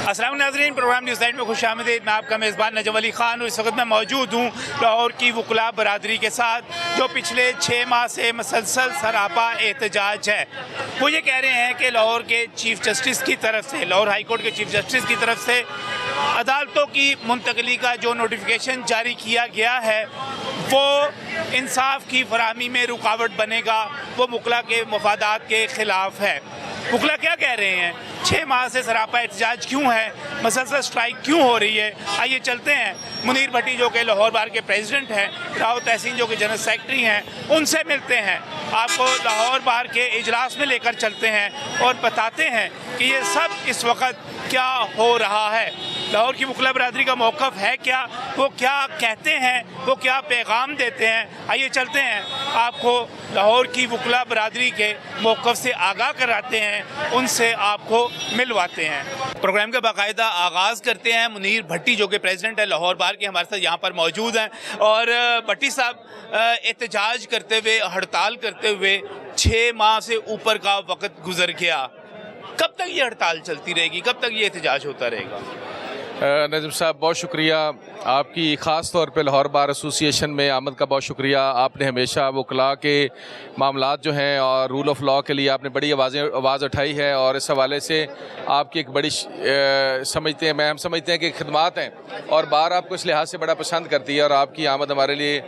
अस्सलाम नाज़रीन, programme news night में खुशामदीद। मैं आपका मेज़बान नजम अली ख़ान। इस वक्त मैं मौजूद हूँ लाहौर की वकला बरादरी के साथ, जो पिछले 6 माह से मसलसल सरापा एहतजाज है। वो ये कह रहे हैं कि लाहौर के चीफ़ जस्टिस की तरफ से, लाहौर हाई कोर्ट के चीफ़ जस्टिस की तरफ से अदालतों की मुंतकली का जो नोटिफिकेशन जारी किया गया है वो इंसाफ की फराहमी में रुकावट बनेगा, वो वकला के मफादात के ख़िलाफ़ है। वकला क्या कह रहे हैं, 6 माह से सरापा एहतजाज क्यों है, मसलसल स्ट्राइक क्यों हो रही है? आइए चलते हैं मुनीर भट्टी जो कि लाहौर बार के प्रेसिडेंट हैं, राव तहसीन जो कि जनरल सेक्रेटरी हैं, उनसे मिलते हैं। आपको लाहौर बार के इजलास में लेकर चलते हैं और बताते हैं कि ये सब इस वक्त क्या हो रहा है, लाहौर की वकला बरादरी का मौक़िफ़ है क्या, वो क्या कहते हैं, वो क्या पैगाम देते हैं। आइए चलते हैं, आपको लाहौर की वकला बरादरी के मौक़िफ़ से आगाह कराते हैं, उनसे आपको मिलवाते हैं। प्रोग्राम का बाकायदा आगाज़ करते हैं। मुनीर भट्टी जो कि प्रेसिडेंट है लाहौर बार के, हमारे साथ यहाँ पर मौजूद हैं। और भट्टी साहब, एहतजाज करते हुए, हड़ताल करते हुए 6 माह से ऊपर का वक्त गुजर गया, कब तक ये हड़ताल चलती रहेगी, कब तक ये एहतजाज होता रहेगा? नजम साहब, बहुत शुक्रिया आपकी, ख़ास तौर पे लाहौर बार एसोसिएशन में आमद का बहुत शुक्रिया। आपने हमेशा वकला के मामलात जो हैं और रूल ऑफ लॉ के लिए आपने बड़ी आवाज़ उठाई है, और इस हवाले से आपकी एक बड़ी समझते हैं, हम समझते हैं कि खिदमात हैं, और बार आपको इस लिहाज से बड़ा पसंद करती है, और आपकी आमद हमारे लिए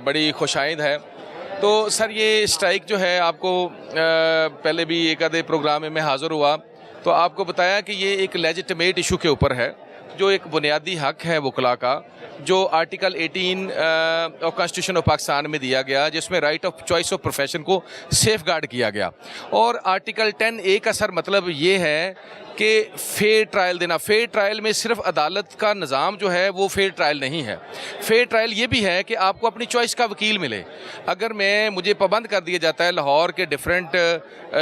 बड़ी खुशाइंद है। तो सर, ये स्ट्राइक जो है, आपको पहले भी एक आधे प्रोग्राम में मैं हाज़िर हुआ तो आपको बताया कि ये एक लेजिटिमेट इशू के ऊपर है, जो एक बुनियादी हक है वकला का, जो article 18 of constitution of Pakistan में दिया गया, जिसमें right of choice of profession को सेफ गार्ड किया गया। और आर्टिकल 10A का सर मतलब ये है कि फेयर ट्रायल देना। फेयर ट्रायल में सिर्फ अदालत का निज़ाम जो है वो फेयर ट्रायल नहीं है। फेयर ट्रायल ये भी है कि आपको अपनी चॉइस का वकील मिले। अगर मुझे पाबंद कर दिया जाता है लाहौर के डिफरेंट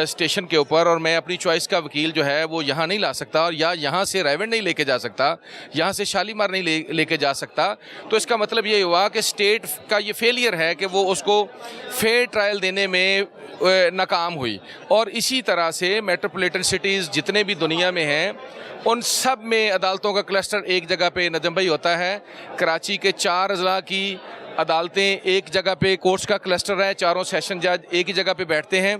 स्टेशन के ऊपर, और मैं अपनी चॉइस का वकील जो है वो यहाँ नहीं ला सकता, और या यहाँ से रायवेंड नहीं लेके जा सकता, यहाँ से शालीमार नहीं लेके जा सकता, तो इसका मतलब ये हुआ कि स्टेट का ये फेलियर है कि वो उसको फेयर ट्रायल देने में नाकाम हुई। और इसी तरह से मेट्रोपॉलिटन सिटीज़ जितने भी दुनिया में हैं, उन सब में अदालतों का क्लस्टर एक जगह पे नजम भाई होता है। कराची के 4 अजला की अदालतें एक जगह पे, कोर्ट्स का क्लस्टर है, चारों सेशन जज एक ही जगह पे बैठते हैं।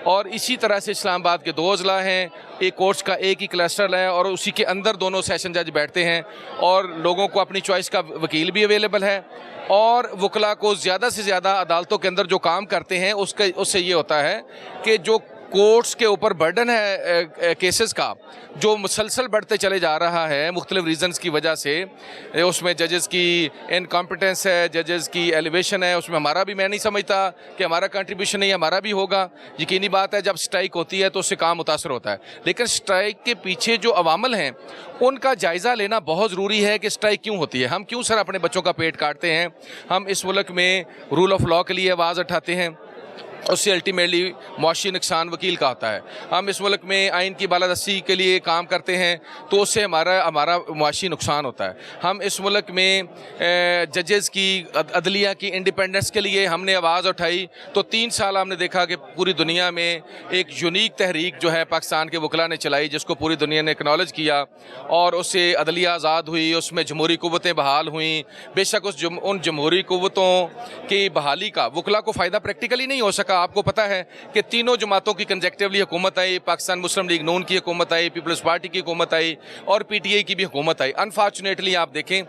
और इसी तरह से इस्लामाबाद के 2 अजला हैं, एक कोर्ट्स का एक ही क्लस्टर है, और उसी के अंदर दोनों सेशन जज बैठते हैं, और लोगों को अपनी चॉइस का वकील भी अवेलेबल है। और वकला को ज़्यादा से ज़्यादा अदालतों के अंदर जो काम करते हैं उससे ये होता है कि जो कोर्ट्स के ऊपर बर्डन है केसेस का, जो मुसलसल बढ़ते चले जा रहा है मुख्तलिफ रीज़न्स की वजह से, उसमें जजेस की इनकॉम्पिटेंस है, जजेस की एलिवेशन है, उसमें हमारा भी, मैं नहीं समझता कि हमारा कंट्रीब्यूशन नहीं, हमारा भी होगा। यकीनी बात है, जब स्ट्राइक होती है तो उससे काम मुतासर होता है, लेकिन स्ट्राइक के पीछे जो अवामल हैं उनका जायज़ा लेना बहुत ज़रूरी है कि स्ट्राइक क्यों होती है। हम क्यों सर अपने बच्चों का पेट काटते हैं? हम इस मुल्क में रूल ऑफ लॉ के लिए आवाज़ उठाते हैं, उससे अल्टीमेटली मुआशी नुकसान वकील का होता है। हम इस मुल्क में आइन की बालादस्ती के लिए काम करते हैं, तो उससे हमारा मुआशी नुकसान होता है। हम इस मुल्क में जजेस की, अदलिया की इंडिपेंडेंस के लिए हमने आवाज़ उठाई, तो 3 साल हमने देखा कि पूरी दुनिया में एक यूनिक तहरीक जो है पाकिस्तान के वकला ने चलाई, जिसको पूरी दुनिया ने एक्नॉलेज किया, और उससे अदलिया आज़ाद हुई, उसमें जमहूरी कुव्वतें बहाल हुई। बेशक उन जमहूरी कुव्वतों की बहाली का वकला को फ़ायदा प्रैक्टिकली नहीं हो सका। आपको पता है कि तीनों जमातों की कंजेक्टिवली हुकूमत आई, पाकिस्तान मुस्लिम लीग नून की हुकूमत आई, पीपल्स पार्टी की हुकूमत आई, और PTI की भी हुकूमत आई। अनफॉर्चुनेटली आप देखें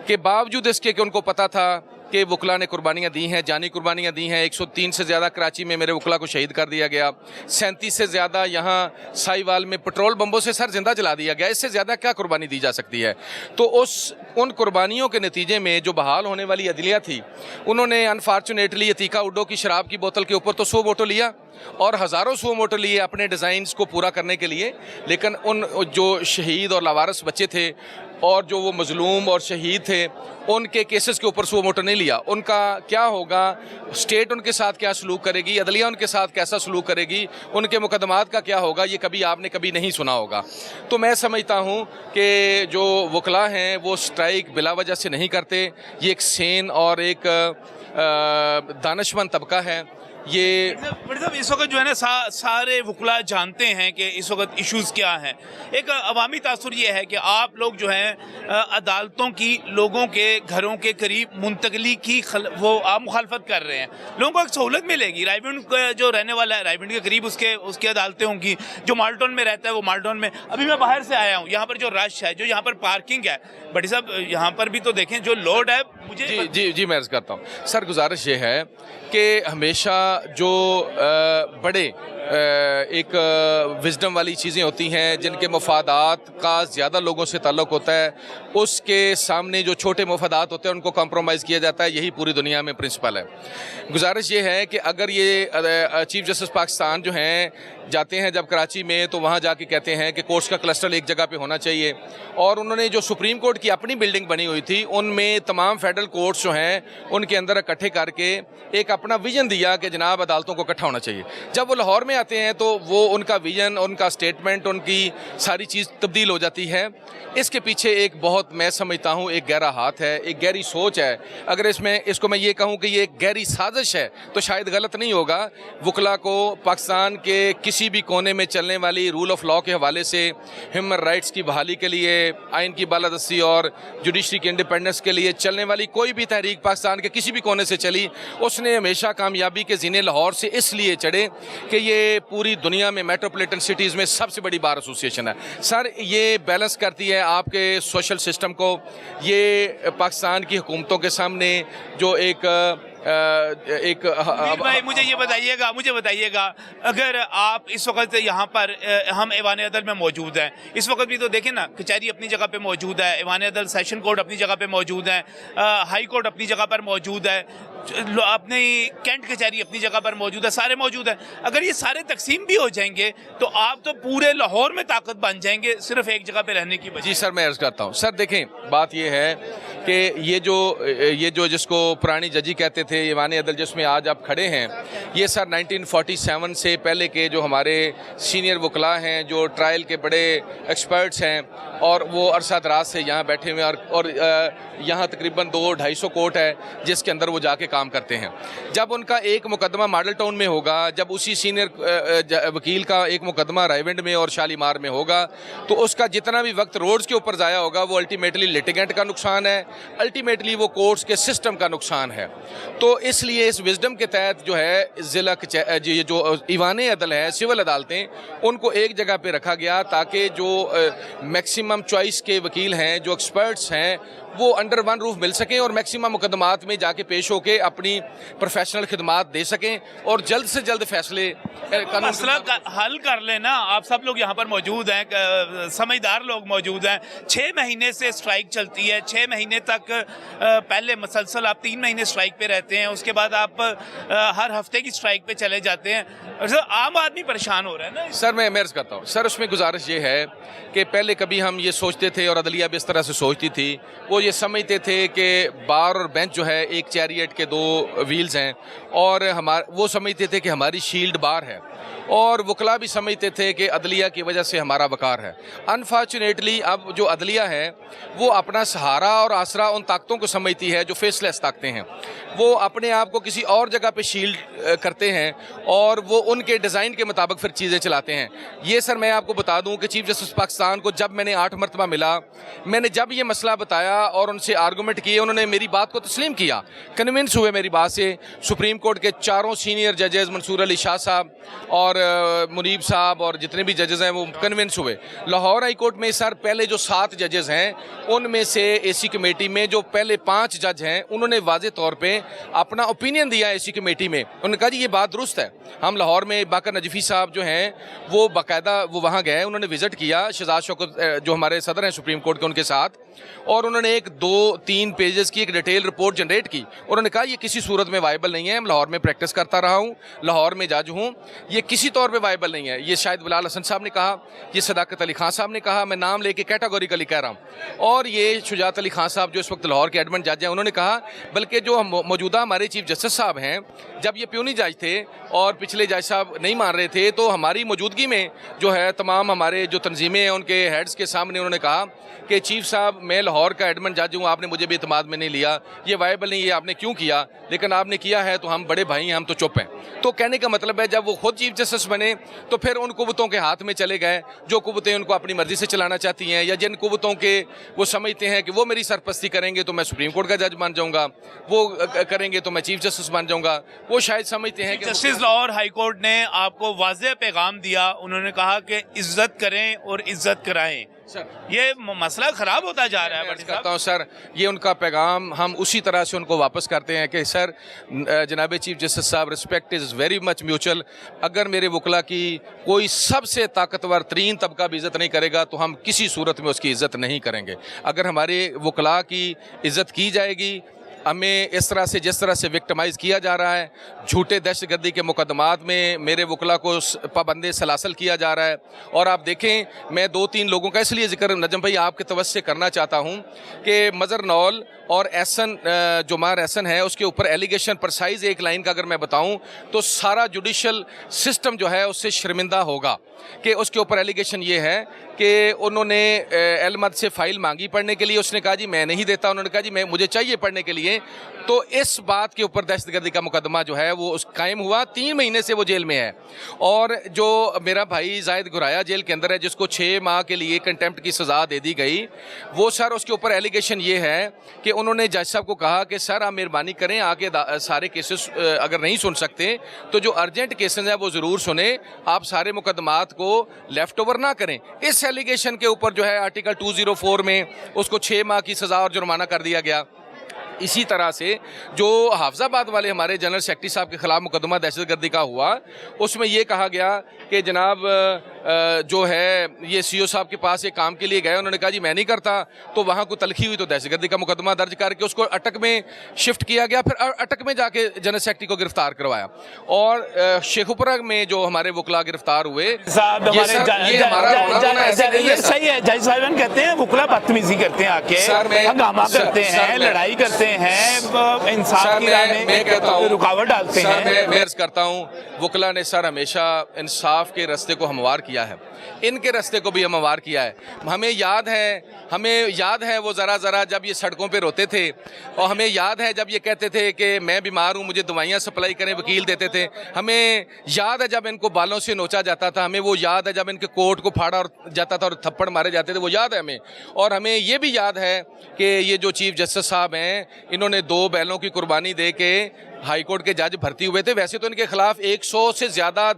कि बावजूद इसके कि उनको पता था कि वकला ने कुर्बानियाँ दी हैं, जानी कुर्बानियाँ दी हैं। 103 से ज़्यादा कराची में मेरे वकला को शहीद कर दिया गया, 37 से ज़्यादा यहाँ साहिवाल में पेट्रोल बम्बों से सर जिंदा जला दिया गया। इससे ज़्यादा क्या कुर्बानी दी जा सकती है? तो उन कुर्बानियों के नतीजे में जो बहाल होने वाली अदलिया थी, उन्होंने अनफॉर्चुनेटली अतीका उड्डो की शराब की बोतल के ऊपर तो 100 वोटो लिया, और हज़ारों 100 वोटो लिए अपने डिज़ाइंस को पूरा करने के लिए, लेकिन उन जो शहीद और लावारिस बच्चे थे और जो वो मजलूम और शहीद थे उनके केसेस के ऊपर से वो मोटर नहीं लिया, उनका क्या होगा, स्टेट उनके साथ क्या सलूक करेगी, अदलिया उनके साथ कैसा सलूक करेगी, उनके मुकदमात का क्या होगा, ये कभी आपने कभी नहीं सुना होगा। तो मैं समझता हूँ कि जो वकला हैं वो स्ट्राइक बिला वजह से नहीं करते, ये एक सेन और एक दानिशमंद तबका है। ये मतलब इस वक्त जो है ना सारे वकला जानते हैं कि इस वक्त इश्यूज़ क्या हैं। एक अवामी तासुर ये है कि आप लोग जो हैं अदालतों की लोगों के घरों के करीब मुंतकली की वो आप मुखालफत कर रहे हैं। लोगों को एक सहूलत मिलेगी, रायविंड जो रहने वाला है रायविंड के करीब उसकी अदालतें होंगी, जो माल्टन में रहता है वो माल्टन में। अभी मैं बाहर से आया हूँ, यहाँ पर जो रश है, जो यहाँ पर पार्किंग है, बड़ी साहब यहाँ पर भी तो देखें जो लोड है। मुझे जी मैं अर्ज़ करता हूँ सर, गुजारिश ये है कि हमेशा जो बड़े एक विजडम वाली चीज़ें होती हैं जिनके मफादात का ज़्यादा लोगों से ताल्लुक़ होता है, उसके सामने जो छोटे मफादात होते हैं उनको कॉम्प्रोमाइज़ किया जाता है। यही पूरी दुनिया में प्रिंसिपल है। गुजारिश ये है कि अगर ये चीफ जस्टिस पाकिस्तान जो हैं जाते हैं जब कराची में, तो वहाँ जाके कहते हैं कि कोर्ट्स का क्लस्टर एक जगह पे होना चाहिए, और उन्होंने जो सुप्रीम कोर्ट की अपनी बिल्डिंग बनी हुई थी उनमें तमाम फेडरल कोर्ट्स जो हैं उनके अंदर इकट्ठे करके एक अपना विजन दिया कि जनाब अदालतों को इकट्ठा होना चाहिए। जब वो लाहौर में आते हैं तो वो उनका विजन, उनका स्टेटमेंट, उनकी सारी चीज़ तब्दील हो जाती है। इसके पीछे एक बहुत, मैं समझता हूँ, एक गहरा हाथ है, एक गहरी सोच है। अगर इसको मैं ये कहूँ कि ये एक गहरी साजिश है तो शायद गलत नहीं होगा। वकला को पाकिस्तान के किसी भी कोने में चलने वाली रूल ऑफ लॉ के हवाले से, ह्यूमन राइट्स की बहाली के लिए, आइन की बालादस्ती और जुडिशरी की इंडिपेंडेंस के लिए चलने वाली कोई भी तहरीक पाकिस्तान के किसी भी कोने से चली, उसने हमेशा कामयाबी के ज़ीने लाहौर से इसलिए चढ़े कि ये पूरी दुनिया में मेट्रोपॉलिटन सिटीज़ में सबसे बड़ी बार एसोसिएशन है। सर, ये बैलेंस करती है आपके सोशल सिस्टम को। ये पाकिस्तान की हुकूमतों के सामने जो एक भाई मुझे बताइएगा अगर आप इस वक्त यहाँ पर हम ऐवान अदल में मौजूद हैं, इस वक्त भी तो देखें ना, कचहरी अपनी जगह पे मौजूद है, ऐवान अदल सेशन कोर्ट अपनी जगह पे मौजूद है, हाई कोर्ट अपनी जगह पर मौजूद है, अपनी कैंट कचहरी अपनी जगह पर मौजूद है, सारे मौजूद हैं। अगर ये सारे तकसीम भी हो जाएंगे तो आप तो पूरे लाहौर में ताकत बन जाएंगे सिर्फ एक जगह पे रहने की वजह। जी सर, मैं अर्ज़ करता हूँ। सर देखें, बात ये है कि ये जो जिसको पुरानी जजी कहते थे, ऐवान अदल जिसमें आज आप खड़े हैं, ये सर 1947 से पहले के जो हमारे सीनियर वकला हैं, जो ट्रायल के बड़े एक्सपर्ट्स हैं, और वो अरसा दराज से यहाँ बैठे हुए हैं, और यहाँ तकरीबन 200-250 कोर्ट है जिसके अंदर वो जाके काम करते हैं। जब उनका एक मुकदमा मॉडल टाउन में होगा, जब उसी सीनियर वकील का एक मुकदमा रायविंड में और शालीमार में होगा, तो उसका जितना भी वक्त रोड्स के ऊपर ज़ाया होगा वो अल्टीमेटली लिटिगेंट का नुकसान है, अल्टीमेटली वो कोर्ट्स के सिस्टम का नुकसान है। तो इसलिए इस विजडम के तहत जो है ज़िला जो ईवान अदल है, सिविल अदालतें, उनको एक जगह पे रखा गया ताकि जो मैक्सिमम चॉइस के वकील हैं, जो एक्सपर्ट्स हैं, वो अंडर वन रूफ मिल सकें और मैक्सिमम मुकदमात में जाके पेश होकर अपनी प्रोफेशनल खिदमात दे सकें और जल्द से जल्द फैसले मसला हल कर लेना। आप सब लोग यहाँ पर मौजूद हैं, समझदार लोग मौजूद हैं। 6 महीने से स्ट्राइक चलती है, 6 महीने तक पहले मसलसल आप 3 महीने स्ट्राइक पे रहते हैं, उसके बाद आप हर हफ्ते की स्ट्राइक पे चले जाते हैं। आम आदमी परेशान हो रहा है ना। सर मैं अर्ज़ करता हूँ सर, उसमें गुजारिश ये है कि पहले कभी हम ये सोचते थे और अदलिया भी इस तरह से सोचती थी, वो ये समझते थे कि बार और बेंच जो है एक चैरियट के 2 व्हील्स हैं, और वो समझते थे कि हमारी शील्ड बार है, और वकला भी समझते थे कि अदलिया की वजह से हमारा वकार है। अनफॉर्चुनेटली अब जो अदलिया है वो अपना सहारा और आसरा उन ताकतों को समझती है जो फेसलेस ताकतें हैं। वो अपने आप को किसी और जगह पे शील्ड करते हैं और वो उनके डिज़ाइन के मुताबिक फिर चीज़ें चलाते हैं। ये सर मैं आपको बता दूं कि चीफ जस्टिस पाकिस्तान को जब मैंने 8 मरतबा मिला, मैंने जब ये मसला बताया और उनसे आर्गूमेंट किए, उन्होंने मेरी बात को तस्लीम किया, कन्विंस हुए मेरी बात से। सुप्रीम कोर्ट के 4 सीनियर जजेस, मंसूर अली शाह साहब और मुनीब साहब और जितने भी जजेस हैं वो कन्विंस हुए। लाहौर हाई कोर्ट में सर पहले जो 7 जजेस हैं उनमें से एसी कमेटी कमेटी में जो पहले 5 जज हैं उन्होंने वाजे तौर पे अपना ओपिनियन दिया है एसी कमेटी में। उन्होंने कहा जी ये बात दुरुस्त है। हम लाहौर में बाकर नजफी साहब जो हैं वो बाकायदा वो वहाँ गए, उन्होंने विजिट किया शहजाद शौकत जो हमारे सदर हैं सुप्रीम कोर्ट के, उनके साथ, और उन्होंने 1-2-3 पेजेस की एक डिटेल रिपोर्ट जनरेट की। उन्होंने कहा ये किसी सूरत में वायबल नहीं है। मैं लाहौर में प्रैक्टिस करता रहा हूँ, लाहौर में जज हूँ, ये किसी तौर पे वायबल नहीं है। ये शायद बिलाल हसन साहब ने कहा, ये सदाकत अली खान साहब ने कहा, मैं नाम लेके कैटेगोरिकली कह रहा हूँ, और ये शुजात अली खान साहब जो इस वक्त लाहौर के एडमिन जज हैं उन्होंने कहा, बल्कि जो मौजूदा हमारे चीफ जस्टिस साहब हैं, जब ये प्यूनी जज थे और पिछले जज साहब नहीं मान रहे थे तो हमारी मौजूदगी में जो है तमाम हमारे जो तंजीमें हैं उनके हेड्स के सामने उन्होंने कहा कि चीफ साहब मैं लाहौर का एडमिन जज हूँ, आपने मुझे भी इत्मीनान में नहीं लिया, ये वायबल नहीं, ये आपने क्यों किया, लेकिन आपने किया है तो हम बड़े भाई हैं, हम तो चुप हैं। तो कहने का मतलब है जब वो खुद चीफ जस्टिस बने तो फिर उन कुव्वतों के हाथ में चले गए जो कुव्वतें उनको अपनी मर्जी से चलाना चाहती हैं, या जिन कुव्वतों के वो समझते हैं कि वो मेरी सरपरस्ती करेंगे तो मैं सुप्रीम कोर्ट का जज बन जाऊँगा, वो करेंगे तो मैं चीफ जस्टिस बन जाऊँगा। वो शायद समझते हैं कि जस्टिस लाहौर हाई कोर्ट ने आपको वाज़ेह पैगाम दिया, उन्होंने कहा कि इज्जत करें और इज्जत कराएं। सर ये मसला खराब होता जा रहा है। मैं करता हूँ सर, ये उनका पैगाम हम उसी तरह से उनको वापस करते हैं कि सर जनाब चीफ जस्टिस साहब, respect is very much mutual. अगर मेरे वकला की कोई सबसे ताकतवर तरीन तबका भी इज़्ज़त नहीं करेगा तो हम किसी सूरत में उसकी इज़्ज़त नहीं करेंगे। अगर हमारे वकला की इज़्ज़त की जाएगी, हमें इस तरह से जिस तरह से विक्टिमाइज़ किया जा रहा है, झूठे दहशतगर्दी के मुकदमात में मेरे वकला को पाबंदे सलासल किया जा रहा है। और आप देखें, मैं 2-3 लोगों का इसलिए जिक्र नजम भाई आपके तवज्जो से करना चाहता हूँ कि मज़र नौल और एहसन जो मार एहसन है उसके ऊपर एलिगेशन परसाइज एक लाइन का अगर मैं बताऊँ तो सारा जुडिशल सिस्टम जो है उससे शर्मिंदा होगा कि उसके ऊपर एलिगेशन ये है कि उन्होंने एलमद से फ़ाइल मांगी पढ़ने के लिए, उसने कहा जी मैं नहीं देता, उन्होंने कहा जी मैं मुझे चाहिए पढ़ने के लिए। तो इस बात के ऊपर दहशतगर्दी का मुकदमा जो है वो उस कायम हुआ, 3 महीने से वो जेल में है। और जो मेरा भाई जायद गुराया जेल के अंदर है जिसको 6 माह के लिए कंटेम्प्ट की सज़ा दे दी गई, वो सर उसके ऊपर एलिगेशन ये है कि उन्होंने जज साहब को कहा कि सर आप मेहरबानी करें आके सारे केसेस अगर नहीं सुन सकते तो जो अर्जेंट केसेस हैं वो ज़रूर सुने, आप सारे मुकदमात को लेफ़्ट ओवर ना करें। इस एलिगेशन के ऊपर जो है आर्टिकल 204 में उसको 6 माह की सज़ा और जुर्माना कर दिया गया। इसी तरह से जो हाफजाबाद वाले हमारे जनरल सेक्रेटरी साहब के खिलाफ मुकदमा दहशतगर्दी का हुआ, उसमें ये कहा गया कि जनाब जो है ये सीओ साहब के पास एक काम के लिए गए, उन्होंने कहा जी मैं नहीं करता, तो वहाँ को तलखी हुई तो दहशतगर्दी का मुकदमा दर्ज करके उसको अटक में शिफ्ट किया गया, फिर अटक में जाके जनरल सेक्रेटरी को गिरफ्तार करवाया। और शेखुपुरा में जो हमारे वकला गिरफ्तार हुए, सही है, जज साहिबान कहते हैं वकला बदतमीजी करते हैं, आके हंगामा करते हैं, लड़ाई करते हैं, इंसाफ की राह में रुकावट डालते हैं। मैं अर्ज करता हूँ वकला ने सर हमेशा इंसाफ के रास्ते को हमवार किया है, इनके रास्ते को भी हमवार किया है। हमें याद है वो ज़रा जब ये सड़कों पे रोते थे, और हमें याद है जब ये कहते थे कि मैं बीमार हूँ मुझे दवाइयाँ सप्लाई करें, वकील देते थे। हमें याद है जब इनको बालों से नोचा जाता था, हमें वो याद है जब इनके कोट को फाड़ा और जाता था और थप्पड़ मारे जाते थे, वो याद है हमें। और हमें ये भी याद है कि ये जो चीफ जस्टिस साहब हैं इन्होंने 2 बैलों की कुर्बानी दे के हाई कोर्ट के जज भर्ती हुए थे। वैसे तो इनके खिलाफ 100 से ज़्यादा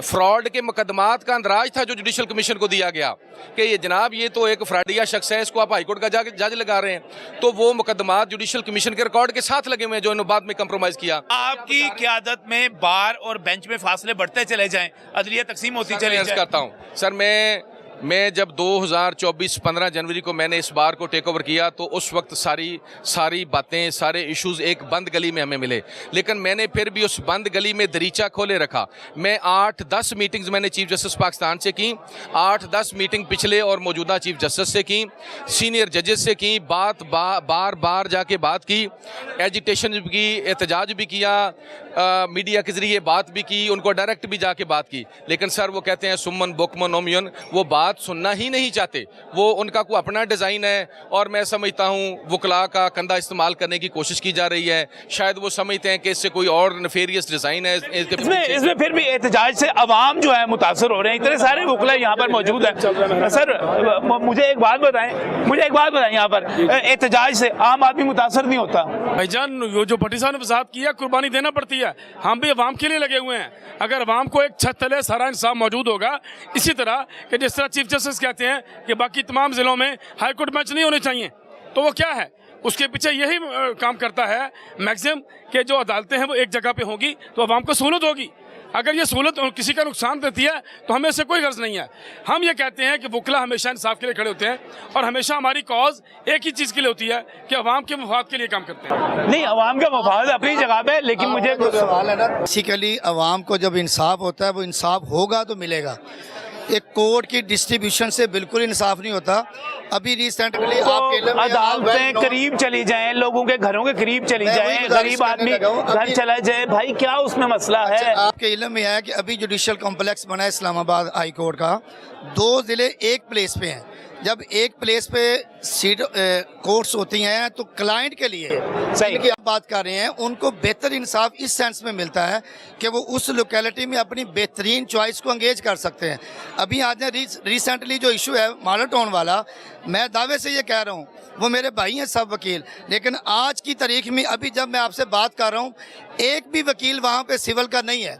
फ्रॉड के मुकदमात का अंदराज था जो जुडिशल कमीशन को दिया गया कि ये जनाब ये तो एक फ्रॉडिया शख्स है, इसको आप हाई कोर्ट का जज लगा रहे हैं। तो वो मुकदमात जुडिशल कमीशन के रिकॉर्ड के साथ लगे हुए हैं जो इन्होंने बाद में कंप्रोमाइज़ किया। आपकी क़यादत में बार और बेंच में फासले बढ़ते चले जाएं, अदलिया तकसीम होती चली जाए। करता हूँ सर, मैं जब 2024 15 जनवरी को मैंने इस बार को टेक ओवर किया तो उस वक्त सारी बातें, सारे इश्यूज़ एक बंद गली में हमें मिले, लेकिन मैंने फिर भी उस बंद गली में दरीचा खोले रखा। मैं 8-10 मीटिंग्स मैंने चीफ जस्टिस पाकिस्तान से की, 8-10 मीटिंग पिछले और मौजूदा चीफ जस्टिस से की, सीनियर जजेस से की, बार जाके बात की, एजिटेशन भी की, एहतजाज भी किया, मीडिया के ज़रिए बात भी की, उनको डायरेक्ट भी जाके बात की। लेकिन सर वो कहते हैं सुमन बुकमन ओमियन, वो बात सुनना ही नहीं चाहते, वो उनका कोई अपना डिज़ाइन है। और मैं समझता हूँ वकला का कंधा इस्तेमाल करने की कोशिश की जा रही है, शायद वो समझते हैं कि इससे कोई और नफेरियस डिज़ाइन है। इसमें फिर भी एहतजाज से अवाम जो है मुतासर हो रहे हैं, इतने सारे वकला यहाँ पर मौजूद हैं। सर मुझे एक बात बताएं यहाँ पर एहतजाज से आम आदमी मुतासर नहीं होता? भाईजान वो जो भट्टी साहब ने वजाहत किया, कुर्बानी देना पड़ती है, हम भी अवाम के लिए लगे हुए हैं। अगर अवाम को एक छत तले सारा इंसाफ मौजूद होगा, इसी तरह कि जिस तरह चीफ जस्टिस कहते हैं कि बाकी तमाम ज़िलों में हाई कोर्ट बेंच नहीं होने चाहिए, तो वो क्या है, उसके पीछे यही काम करता है मैक्सिमम कि जो अदालतें हैं वो एक जगह पे होगी तो आवाम को सहूलत होगी। अगर ये सहूलत किसी का नुकसान देती है तो हमें इससे कोई गर्ज नहीं है। हम ये कहते हैं कि वकला हमेशा इंसाफ के लिए खड़े होते हैं और हमेशा हमारी कॉज एक ही चीज़ के लिए होती है कि अवाम के मफाद के लिए काम करते हैं। नहीं, अवाम का मफाद अपनी जगह पे, लेकिन मुझे सवाल है ना, बेसिकली अवाम को जब इंसाफ होता है वो इंसाफ होगा तो मिलेगा। एक कोर्ट की डिस्ट्रीब्यूशन से बिल्कुल इंसाफ नहीं होता। अभी रिसेंटली आपके इल्म में अदालतें करीब चली जाएं, लोगों के घरों के करीब चली जाएं, गरीब आदमी घर चला जाए, भाई क्या उसमें मसला है? आपके इल्म में है कि अभी जुडिशल कॉम्प्लेक्स बना है इस्लामाबाद हाई कोर्ट का, 2 ज़िले एक प्लेस पे हैं। जब एक प्लेस पे सीट कोर्ट्स होती हैं तो क्लाइंट के लिए जिनकी आप बात कर रहे हैं उनको बेहतर इंसाफ इस सेंस में मिलता है कि वो उस लोकेलिटी में अपनी बेहतरीन चॉइस को एंगेज कर सकते हैं। अभी आज रिसेंटली जो इशू है मॉडल टाउन वाला, मैं दावे से ये कह रहा हूँ, वो मेरे भाई हैं सब वकील, लेकिन आज की तारीख में अभी जब मैं आपसे बात कर रहा हूँ एक भी वकील वहाँ पे सिविल का नहीं है।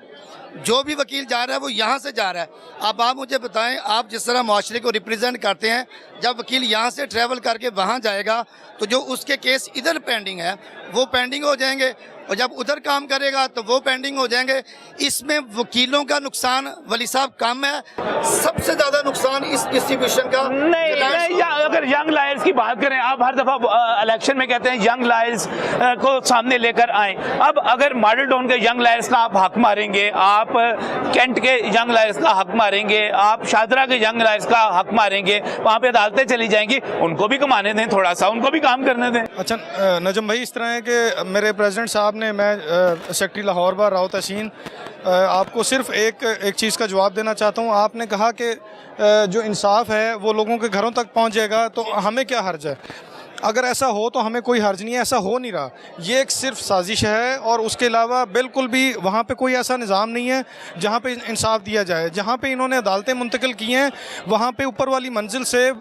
जो भी वकील जा रहा है वो यहाँ से जा रहा है। अब आप मुझे बताएं, आप जिस तरह माशरे को रिप्रेजेंट करते हैं, जब वकील यहाँ से ट्रैवल करके वहाँ जाएगा तो जो उसके केस इधर पेंडिंग है वो पेंडिंग हो जाएंगे और जब उधर काम करेगा तो वो पेंडिंग हो जाएंगे। इसमें वकीलों का नुकसान वली साहब कम है, सबसे ज़्यादा नुकसान इस डिस्ट्रीब्यूशन का नहीं, अगर यंग लायर्स की बात करें, आप हर दफ़ा इलेक्शन में कहते हैं यंग लायर्स को सामने लेकर आए। अब अगर मॉडल टाउन के यंग लायर्स का आप हक मारेंगे, आप कैंट के यंग लायर्स का हक मारेंगे, आप शादरा के यंग लायर्स का हक मारेंगे, वहाँ पे अदालतें चली जाएंगी, उनको भी कमाने दें, थोड़ा सा उनको भी काम करने दें। अच्छा नजम भाई, इस तरह है कि मेरे प्रेसिडेंट साहब ने, मैं सेक्रेटरी लाहौर बार राव तहसीन, आपको सिर्फ एक चीज़ का जवाब देना चाहता हूँ। आपने कहा कि जो इंसाफ है वो लोगों के घरों तक पहुँच जाएगा तो हमें क्या हर्ज है। अगर ऐसा हो तो हमें कोई हर्ज नहीं है, ऐसा हो नहीं रहा। ये एक सिर्फ साजिश है और उसके अलावा बिल्कुल भी वहाँ पे कोई ऐसा निज़ाम नहीं है जहाँ पे इंसाफ दिया जाए। जहाँ पे इन्होंने अदालतें मुंतकिल की हैं वहाँ पे ऊपर वाली मंजिल से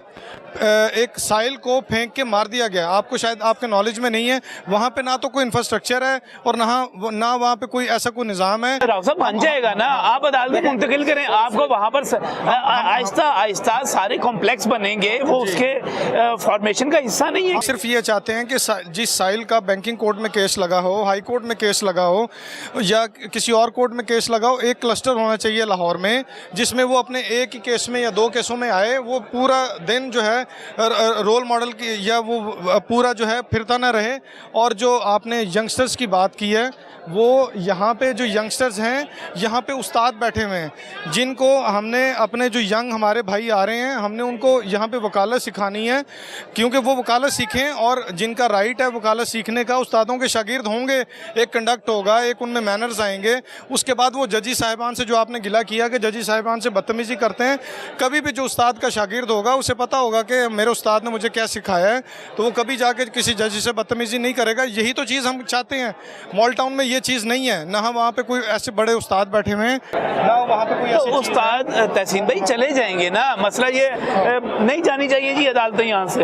एक साइल को फेंक के मार दिया गया। आपको शायद आपके नॉलेज में नहीं है, वहाँ पे ना तो कोई इंफ्रास्ट्रक्चर है और ना वहाँ पे कोई ऐसा कोई निज़ाम है। राव साहब बन जाएगा ना, आप अदालतें मुंतकिल करें, आपको वहाँ पर आहिस्ता आहिस्ता सारे कॉम्प्लेक्स बनेंगे, वो उसके फॉर्मेशन का हिस्सा नहीं है। सिर्फ ये चाहते हैं कि जिस साइल का बैंकिंग कोर्ट में केस लगा हो, हाई कोर्ट में केस लगा हो या किसी और कोर्ट में केस लगा हो, एक क्लस्टर होना चाहिए लाहौर में जिसमें वो अपने एक ही केस में या 2 केसों में आए, वो पूरा दिन जो है रोल मॉडल की या वो पूरा जो है फिरता ना रहे। और जो आपने यंगस्टर्स की बात की है, वो यहाँ पे जो यंगस्टर्स हैं, यहाँ पे उस्ताद बैठे हुए हैं जिनको हमने अपने जो यंग हमारे भाई आ रहे हैं, हमने उनको यहाँ पे वकालत सिखानी है, क्योंकि वो वकालत सीखें और जिनका राइट है वकालत सीखने का, उस्तादों के शागिर्द होंगे, एक कंडक्ट होगा, एक उनमें मैनर्स आएंगे। उसके बाद वो जजी साहिबान से, जो आपने गिला किया कि जजी साहिबान से बदतमीज़ी करते हैं, कभी भी जो उस्ताद का शागिर्द होगा उसे पता होगा कि मेरे उस्ताद ने मुझे क्या सिखाया है, तो वो कभी जाके किसी जजी से बदतमीज़ी नहीं करेगा। यही तो चीज़ हम चाहते हैं। मॉल टाउन में ये चीज़ नहीं है, ना वहाँ पे कोई ऐसे बड़े उस्ताद बैठे हुए हैं, ना वहाँ पे कोई ऐसे उस्ताद तहसीन भाई चले जाएंगे ना, मसला ये नहीं जानी चाहिए जी अदालतें यहाँ से,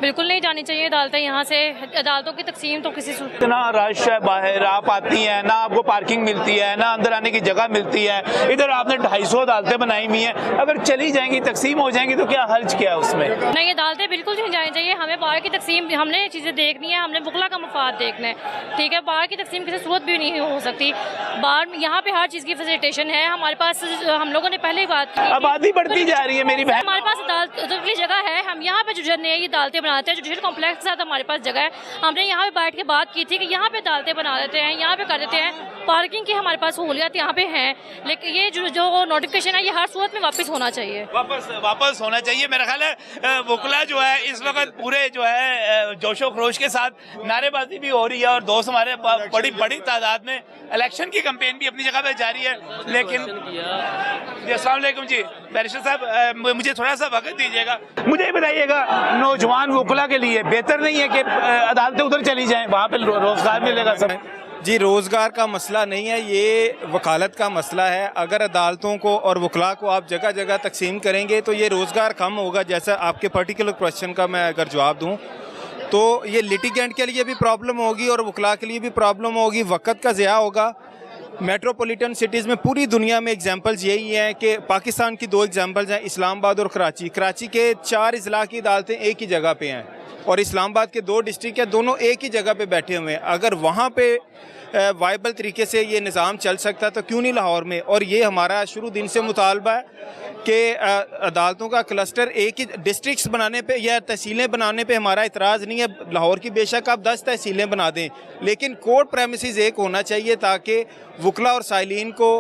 बिल्कुल नहीं जानी चाहिए अदालतें यहाँ से। अदालतों की तकसीम तो किसी इतना रश है, बाहर आप आती हैं ना, आपको पार्किंग मिलती है ना, अंदर आने की जगह मिलती है। इधर आपने 250 अदालतें बनाई हुई हैं, अगर चली जाएंगी, तकसीम हो जाएंगी तो क्या हर्ज क्या है उसमें? नहीं, अदालतें बिल्कुल नहीं जानी चाहिए। हमें बाहर की तकसीम, हमने ये चीज़ें देखनी है, हमने वकला का मफाद देखना है, ठीक है। बाहर की तकसीम किसी सूरत भी नहीं हो सकती। बाहर यहाँ पे हर चीज़ की फैसिलिटेशन है हमारे पास। हम लोगों ने पहले ही बात की, आबादी बढ़ती जा रही है मेरी बहन, हमारे पास अदालत की जगह है। हम यहाँ पे जो नई अदालतें बनाते हैं, जुडिशल कॉम्प्लेक्स के साथ हमारे पास जगह है। हमने यहाँ पे बैठ के बात की थी कि यहाँ पे अदालतें बना देते हैं, यहाँ पे कर देते हैं। पार्किंग की हमारे पास सहूलियत यहाँ पे हैं, लेकिन ये जो नोटिफिकेशन है ये हर सूरत में वापस होना चाहिए, वापस होना चाहिए। मेरा ख्याल है वकला जो है इस वक्त पूरे जो है जोशो खरोश के साथ नारेबाजी भी हो रही है और दोस्त हमारे बड़ी तादाद में, इलेक्शन की कैंपेन भी अपनी जगह पे जारी है। लेकिन अस्सलाम वालेकुम जी, बैरिस्टर साहब मुझे थोड़ा सा वक्त दीजिएगा, मुझे ये बताइएगा, नौजवान वकला के लिए बेहतर नहीं है कि अदालतें उधर चली जाएं, वहाँ पे रोजगार मिलेगा सब? जी, रोज़गार का मसला नहीं है, ये वकालत का मसला है। अगर अदालतों को और वकला को आप जगह जगह तकसीम करेंगे तो ये रोज़गार कम होगा। जैसा आपके पर्टिकुलर क्वेश्चन का मैं अगर जवाब दूं तो ये लिटिगेंट के लिए भी प्रॉब्लम होगी और वकला के लिए भी प्रॉब्लम होगी, वक़्त का ज़िया होगा। मेट्रोपॉलिटन सिटीज़ में पूरी दुनिया में एग्जांपल्स यही हैं कि पाकिस्तान की 2 एग्जांपल्स हैं, इस्लामाबाद और कराची। कराची के 4 अजला की अदालतें एक ही जगह पे हैं। और इस्लामाबाद के 2 डिस्ट्रिक्ट हैं, दोनों एक ही जगह पे बैठे हुए हैं। अगर वहाँ पे वाइबल तरीके से ये निज़ाम चल सकता तो क्यों नहीं लाहौर में। और ये हमारा शुरू दिन से मुतालबा है कि अदालतों का क्लस्टर एक ही डिस्ट्रिक्ट्स बनाने पे या तहसीलें बनाने पे हमारा इतराज़ नहीं है। लाहौर की बेशक आप 10 तहसीलें बना दें, लेकिन कोर्ट प्रेमिसेस एक होना चाहिए ताकि वकला और साइलिन को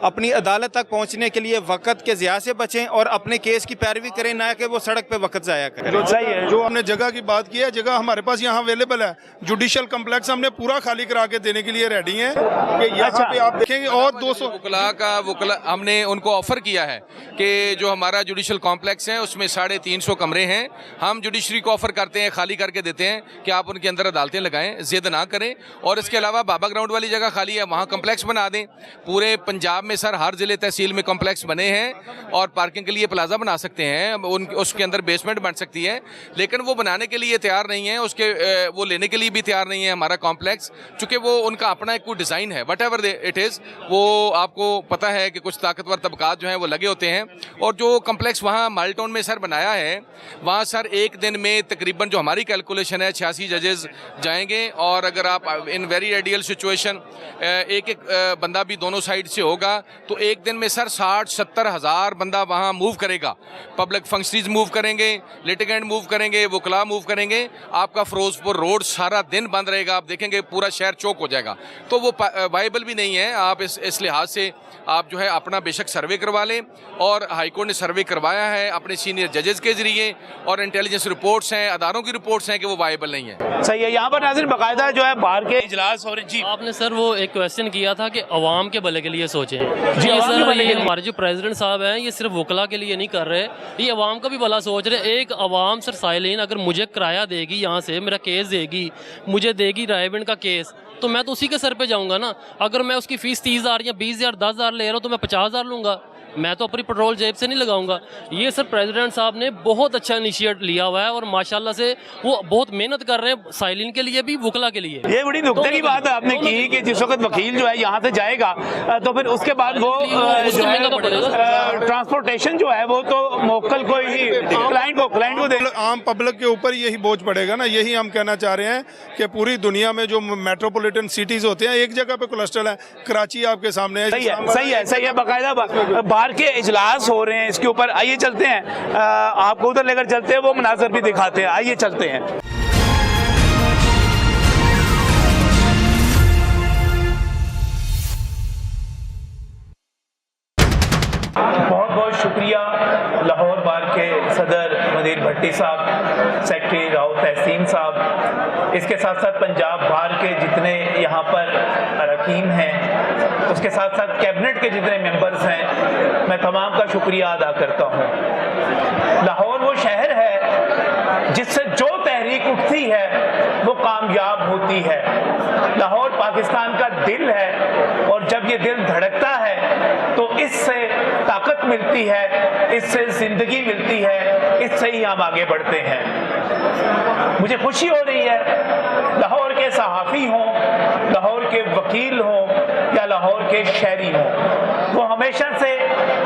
अपनी अदालत तक पहुंचने के लिए वक्त के ज़िया से बचें और अपने केस की पैरवी करें, ना कि वो सड़क पे वक्त ज़ाया करें। जो हमने जगह की बात की है, जगह हमारे पास यहाँ अवेलेबल है। जुडिशल कम्प्लेक्स हमने पूरा खाली करा के देने के लिए रेडी हैं कि यहाँ पे आप देखेंगे। और 200 वकला हमने उनको ऑफर किया है कि जो हमारा जुडिशल कॉम्प्लेक्स है उसमें 350 कमरे हैं। हम जुडिशरी को ऑफर करते हैं, खाली करके देते हैं कि आप उनके अंदर अदालतें लगाएं, जिद ना करें। और इसके अलावा बाबा ग्राउंड वाली जगह खाली है, वहाँ कम्प्लेक्स बना दें। पूरे पंजाब में सर हर जिले तहसील में कॉम्प्लेक्स बने हैं और पार्किंग के लिए प्लाजा बना सकते हैं, उसके अंदर बेसमेंट बन सकती है। लेकिन वो बनाने के लिए तैयार नहीं है, उसके वो लेने के लिए भी तैयार नहीं है हमारा कॉम्प्लेक्स, चूँकि वो उनका अपना एक कोई डिज़ाइन है। वट एवर इट इज़, वो आपको पता है कि कुछ ताकतवर तबकात जो हैं वो लगे होते हैं। और जो कॉम्प्लेक्स वहाँ माल्टाउन में सर बनाया है, वहाँ सर एक दिन में तकरीबन जो हमारी कैलकुलेशन है 86 जजेस जाएंगे। और अगर आप इन वेरी आइडियल सिचुएशन एक बंदा भी दोनों साइड से होगा तो एक दिन में सर 60-70 हज़ार बंदा वहाँ मूव करेगा। पब्लिक फंक्शनरीज मूव करेंगे, लिटिगेंट मूव करेंगे, वकला मूव करेंगे। आपका फिरोजपुर रोड सारा दिन बंद रहेगा, आप देखेंगे पूरा शहर चौक हो जाएगा। तो वो वाइबल भी नहीं है। आप इस लिहाज से आप जो है अपना बेशक सर्वे करवा लें, और हाईकोर्ट ने सर्वे करवाया है अपने सीनियर जजेस के जरिए, और इंटेलिजेंस रिपोर्ट्स हैं, अदारों की रिपोर्ट्स हैं कि वो वाइबल नहीं है। सही है। यहाँ पर नाज़रीन बाकायदा जो है बाहर के इजलास और जी आपने सर वो एक क्वेश्चन किया था कि अवाम के भले के लिए सोचें। जी, ये अवाम के सर भले ये के लिए। हमारे जो प्रेसिडेंट साहब हैं ये सिर्फ वकला के लिए नहीं कर रहे, ये अवाम का भी भला सोच रहे। एक अवाम सर साइलिन अगर मुझे किराया देगी, यहाँ से मेरा केस देगी, मुझे देगी रायबंद का केस, तो मैं तो उसी के सर पे जाऊंगा ना। अगर मैं उसकी फीस 30,000 या 20,000 10,000 ले रहा हूँ तो मैं 50,000 लूँगा, मैं तो अपनी पेट्रोल जेब से नहीं लगाऊंगा। ये सर प्रेसिडेंट साहब ने बहुत अच्छा इनिशिएट लिया हुआ है और माशाल्लाह से वो बहुत मेहनत कर रहे हैं, साइलिन के लिए भी, वकला के लिए। ये बड़ी नुक्ते की बात आपने की कि जिस वक्त वकील जो है यहाँ से जाएगा तो फिर उसके बाद वो जो है ट्रांसपोर्टेशन जो है वो तो मोकल को ही क्लाइंट को दे। आम पब्लिक के ऊपर यही बोझ पड़ेगा ना। यही हम कहना चाह रहे हैं कि पूरी दुनिया में जो मेट्रोपॉलिटन सिटीज होते हैं एक जगह पे क्लस्टर है। कराची आपके सामने है। सही है। बाकायदा बाहर के इजलास हो रहे हैं इसके ऊपर। आइए चलते हैं, आपको उधर लेकर चलते हैं, वो मनाजर भी दिखाते हैं। आइए चलते हैं। बहुत बहुत शुक्रिया लाहौर बार के सदर मदीर भट्टी साहब, सेक्रेटरी राव तहसीन साहब, इसके साथ साथ पंजाब बार के जितने यहाँ पर अरकान हैं, उसके साथ साथ कैबिनेट के जितने मेंबर्स हैं, मैं तमाम का शुक्रिया अदा करता हूँ। लाहौर वो शहर है जिससे जो तहरीक उठती है वो कामयाब होती है। लाहौर पाकिस्तान का दिल है और जब ये दिल धड़कता है तो इससे ताकत मिलती है, इससे जिंदगी मिलती है, इससे ही हम आगे बढ़ते हैं। मुझे खुशी हो रही है लाहौर के सहाफ़ी हों, लाहौर के वकील हों या लाहौर के शहरी हों, वो हमेशा से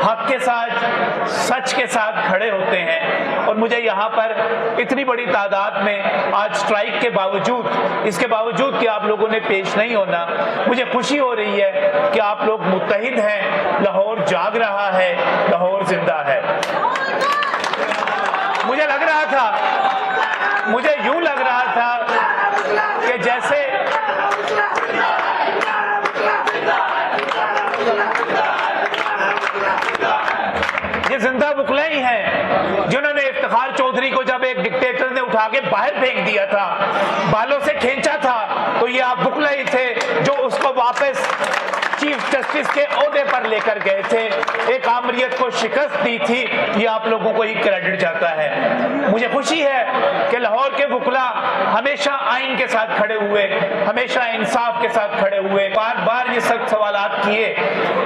हक के साथ, सच के साथ खड़े होते हैं। और मुझे यहाँ पर इतनी बड़ी तादाद में आज स्ट्राइक के बावजूद, इसके बावजूद कि आप लोगों ने पेश नहीं होना, मुझे खुशी हो रही है कि आप लोग मुत्तहिद हैं। लाहौर जाग रहा है, लाहौर जिंदा है। मुझे लग रहा था, मुझे यूं लग रहा था कि जैसे ये जिंदा वकला ही हैं जिन्होंने इफ्तिखार चौधरी को जब एक डिक्टेटर ने उठा के बाहर फेंक दिया था, बालों से खींचा था, तो ये आप वकला ही थे जो उसको वापस चीफ जस्टिस के ओहदे पर लेकर गए थे, एक आमरीत को शिकस्त दी थी। ये आप लोगों को ही क्रेडिट जाता है। मुझे खुशी है कि लाहौर के वकला हमेशा आइन के साथ खड़े हुए, हमेशा इंसाफ के साथ खड़े हुए, बार बार ये सख्त सवालात किए।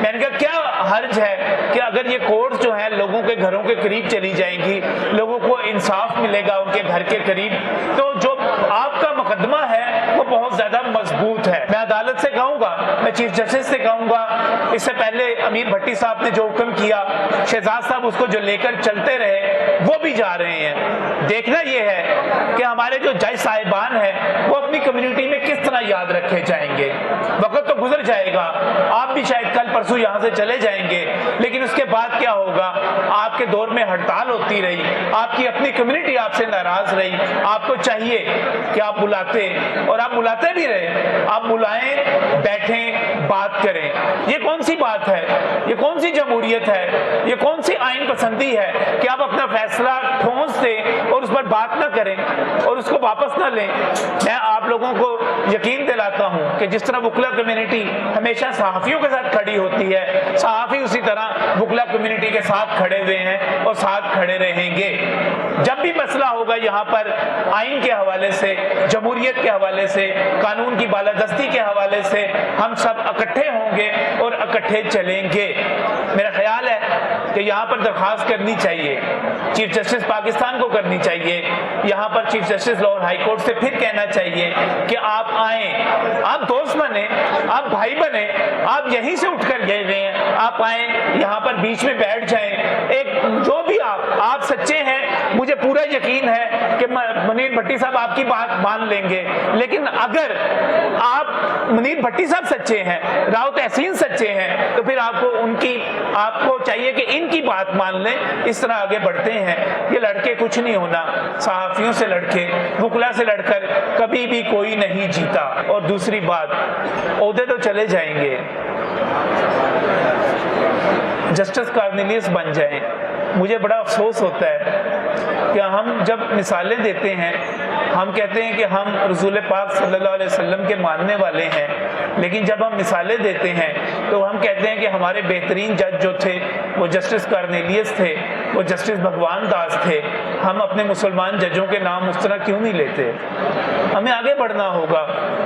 मैंने कहा क्या हर्ज है कि अगर ये कोर्ट जो है लोगों के घरों के करीब चली जाएंगी, लोगों को इंसाफ मिलेगा उनके घर के करीब, तो जो आपका मुकदमा है वो बहुत ज्यादा मजबूत है। मैं अदालत से कहूँगा, मैं चीफ जस्टिस से कहूँगा, इससे पहले अमीर भट्टी साहब ने जो हुक्म किया, शहजाद साहब उसको जो लेकर चलते रहे, वो भी जा रहे हैं। देखना ये है कि हमारे जो जज साहिबान हैं वो अपनी कम्युनिटी में किस तरह याद रखे जाएंगे। वक्त तो गुजर जाएगा, आप भी शायद कल परसों यहाँ से चले जाएंगे, लेकिन उसके बाद क्या होगा? आपके दौर में हड़ताल होती रही, आपकी अपनी कम्युनिटी आपसे नाराज रही। आपको चाहिए कि आप बुलाते, और आप बुलाते भी रहे, आप बुलाएं, बैठें, बात करें। ये कौन सी बात है? ये कौन सी जमहूरियत है? ये कौन सी आइन पसंदी है कि आप अपना फैसला ठोंस दें और उस पर बात ना करें और उसको वापस ना लें? मैं आप लोगों को यकीन दिलाता हूं कि जिस तरह वुकला कम्युनिटी हमेशा सहाफ़ियों के साथ खड़ी होती है, सहाफ़ी उसी तरह वुकला कम्युनिटी के साथ खड़े हुए हैं और साथ खड़े रहेंगे। जब भी मसला होगा यहाँ पर आइन के हवाले से, जमहूरियत के हवाले से, कानून की बालादस्ती के हवाले से, हम सब इकट्ठे होंगे और इकट्ठे चलेंगे। मेरा ख्याल है कि यहाँ पर दरख्वास्त करनी चाहिए, चीफ जस्टिस पाकिस्तान को करनी चाहिए, यहाँ पर chief justice Lahore high court से फिर कहना चाहिए कि आप आए, आप दोस्त बने, आप भाई बने, आप यहीं से उठकर गए हुए हैं, आप आए, यहाँ पर बीच में बैठ जाएं। एक जो भी आप सच्चे हैं, मुझे पूरा यकीन है कि मुनीर भट्टी साहब आपकी बात मान लेंगे, लेकिन अगर आप मुनीर भट्टी साहब सच्चे हैं, राव तहसीन सच्चे हैं, तो फिर आपको चाहिए कि इनकी बात मान लें। इस तरह आगे बढ़ते हैं। ये लड़के कुछ नहीं होना, सहाफियों से लड़के, वुकला से लड़कर कभी भी कोई नहीं जीता। और दूसरी बात, ओहदे तो चले जाएंगे, जस्टिस कार्नेलियस बन जाएं। मुझे बड़ा अफसोस होता है कि हम जब मिसालें देते हैं, हम कहते हैं कि हम रसूल पाक सल्लल्लाहु अलैहि वसल्लम के मानने वाले हैं, लेकिन जब हम मिसालें देते हैं तो हम कहते हैं कि हमारे बेहतरीन जज जो थे वो जस्टिस कार्नेलियस थे, वो जस्टिस भगवान दास थे। हम अपने मुसलमान जजों के नाम उस तरह क्यों नहीं लेते? हमें आगे बढ़ना होगा,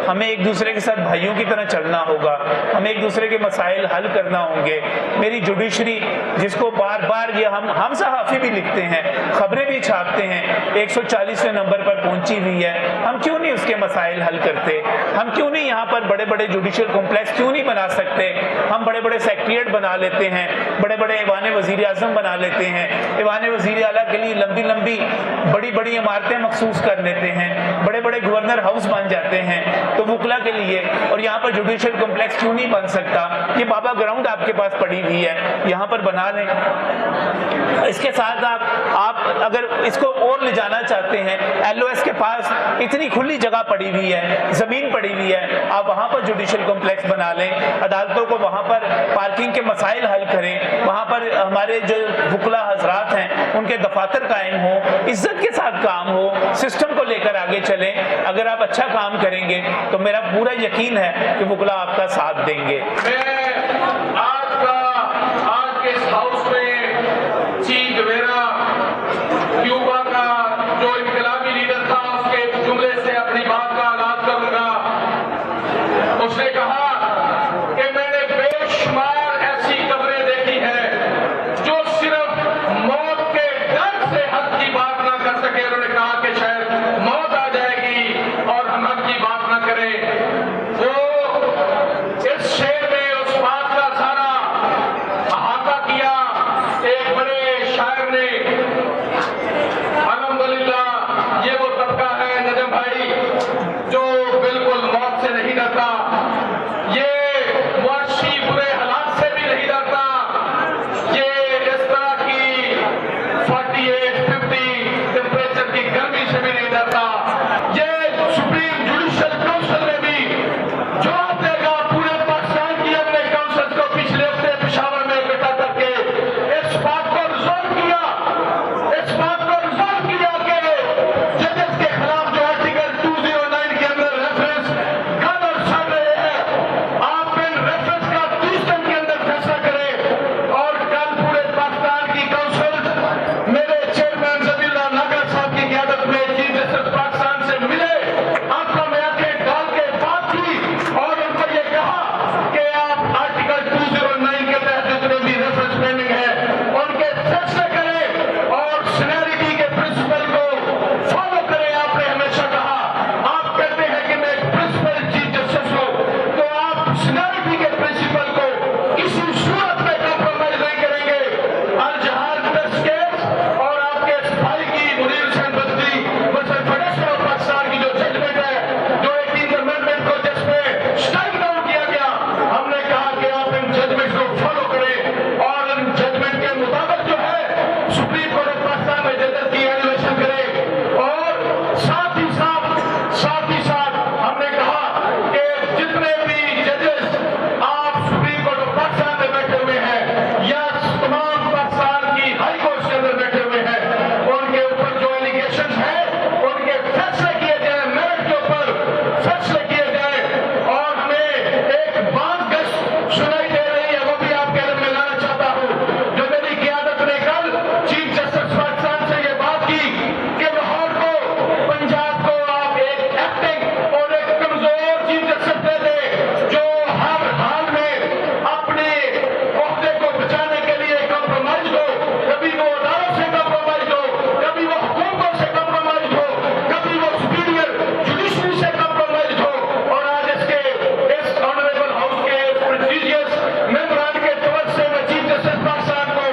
हमें एक दूसरे के साथ भाइयों की तरह चलना होगा, हमें एक दूसरे के मसाइल हल करना होंगे। मेरी जुडिशरी जिसको बार बार ये हम सहाफ़ी भी लिखते हैं, खबरें भी छापते हैं, 140वें नंबर पर पहुंची हुई है, हम क्यों नहीं उसके मसाइल हल करते? हम क्यों नहीं यहाँ पर बड़े बड़े जुडिशल कॉम्प्लेक्स क्यों नहीं बना सकते? हम बड़े बड़े सेक्रेटेरिएट बना लेते हैं, बड़े बड़े ऐवान वज़ीर आज़म बना लेते हैं, ऐवान वज़ीर आला के लिए लंबी लंबी बड़ी बड़ी इमारतें मखसूस कर लेते हैं, बड़े बड़े गवर्नर हाउस बन जाते हैं तो वुकला के लिए। और यहाँ पर जुडिशल कॉम्प्लेक्स क्यों नहीं बन सकता? ये बाबा ग्राउंड आपके पास पड़ी हुई है, यहाँ पर बना लें। इसके साथ आप अगर इसको और ले जाना चाहते हैं, LOS के पास इतनी खुली जगह पड़ी हुई है, जमीन पड़ी हुई है, आप वहाँ पर जुडिशल कॉम्प्लेक्स बना लें, अदालतों को वहाँ पर पार्किंग के मसाइल हल करें, वहाँ पर हमारे जो वुकला हजरात हैं उनके दफातर कायम हो, इज्जत के साथ काम हो, सिस्टम को लेकर आगे चलें। अगर आप अच्छा काम करेंगे तो मेरा पूरा यकीन है कि वुकला आपका साथ देंगे। आज के इस हाउस में चीफ गवेरा क्यूबा का जो इनकलाबी लीडर था उसके जुमले से अपनी बात का आगाज करूंगा। उसने कहा कि मैंने बेशुमार ऐसी खबरें देखी है जो सिर्फ मौत के डर से हक की बात ना कर सके। उन्होंने कहा कि शायद मौत आ जाएगी और हम हक की बात ना करें। वो इस शेर में उस बात का सारा अहाता किया। एक बड़े शायर ने, अल्हम्दुलिल्लाह ये वो तबका है नजम भाई जो बिल्कुल मौत से नहीं डरता। साथ ही साथ हमने कहा कि जितने भी जजेस आप सुप्रीम कोर्ट ऑफ पाकिस्तान में बैठे हुए हैं या तमाम पाकिस्तान की हाई कोर्ट के अंदर बैठे हुए हैं, उनके ऊपर जो एलिगेशन है उनके फैसले किए जाए, मेरिट के ऊपर फैसले किए जाए। और हमें एक बात गश्त सुनाई दे रही है, वो भी आपके अंदर में लाना चाहता हूँ। जो मेरी क़यादत ने कल चीफ जस्टिस पाकिस्तान से ये बात की कि लाहौर को, पंजाब को आप एक एक्टिंग और एक कमजोर चीफ जस्टिस दे दे जो हर हाल में अपने ओहदे को बचाने के लिए कॉम्प्रोमाइज हो, कभी वो अदालत से कॉम्प्रोमाइज हो, कभी वो हुकूमतों से कॉम्प्रोमाइज हो, कभी वो सुपीरियर जुडिशरी से कॉम्प्रोमाइज हो। और आज इस ऑनरेबल हाउस के प्रेस्टिजियस मेंबरान के तरफ से मैं चीफ जस्टिस पाकिस्तान को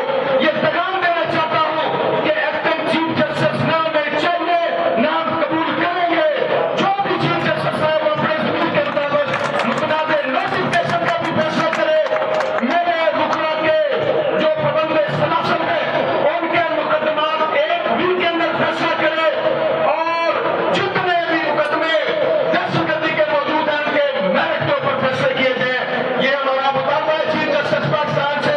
ये पैगाम देना चाहता हूँ कि एक्टिंग चीफ जस्टिस ना हमें चाहिए, ना हम कबूल करेंगे। जो भी चीफ जस्टिस है वो अपने जमीन के मुताबिक मुतनाज़े नोटिफिकेशन का भी फैसला करे। मेरे वकीलों के जो पाबंद सलासल है उनके मुकदमात एक वीक के अंदर फैसला करे और जितने भी मुकदमे दहशतगर्दी के मौजूद हैं उनके मेरिट के ऊपर फैसले किए जाए। ये हमारा मुतालबा है चीफ जस्टिस पाकिस्तान से।